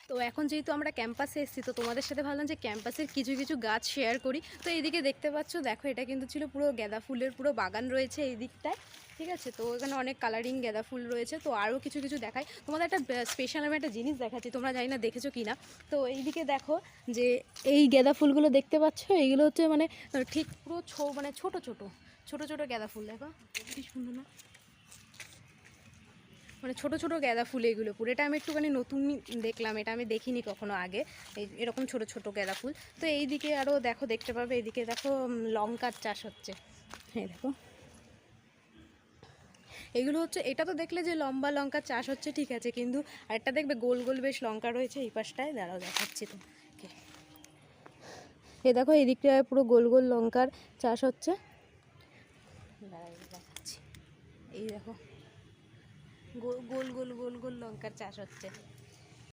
তো এখন যেহেতু আমরা ক্যাম্পাসে এসেছি, তো তোমাদের সাথে ভাবলাম যে ক্যাম্পাসের কিছু কিছু গাছ শেয়ার করি। তো এইদিকে দেখতে পাচ্ছ, দেখো এটা কিন্তু ছিল পুরো গাঁদা ফুলের পুরো বাগান রয়েছে এই দিকটায়, ঠিক আছে। তো এখানে অনেক কালারিং গাঁদা ফুল রয়েছে। তো আরও কিছু কিছু দেখাই তোমাদের। একটা স্পেশাল আমি একটা জিনিস দেখাচ্ছি, তোমরা জানি না দেখেছো কি না। তো এইদিকে দেখো যে এই গাঁদা ফুলগুলো দেখতে পাচ্ছ, এইগুলো হচ্ছে মানে ঠিক পুরো মানে ছোটো ছোটো ছোটো ছোটো গাঁদা ফুল, দেখো কি সুন্দর না, মানে ছোটো ছোটো গাঁদা ফুল এগুলো পুরো। এটা আমি একটুখানি নতুন দেখলাম, এটা আমি দেখিনি কখনো আগে, এই এরকম ছোটো ছোটো গাঁদা ফুল। তো এইদিকে আরও দেখো, দেখতে পাবে এইদিকে দেখো লঙ্কার চাষ হচ্ছে। হ্যাঁ দেখো এগুলো হচ্ছে, এটা তো দেখলে যে লম্বা লঙ্কার চাষ হচ্ছে, ঠিক আছে, কিন্তু আরেকটা দেখবে গোল গোল বেশ লঙ্কা রয়েছে এই পাশটায়, দাঁড়াও দেখাচ্ছি তো। এই দেখো এই দিকটায় পুরো গোল গোল লঙ্কার চাষ হচ্ছে, দাঁড়াও দেখাচ্ছি। এই দেখো গোল গোল গোল গোল গোল লঙ্কার চাষ হচ্ছে।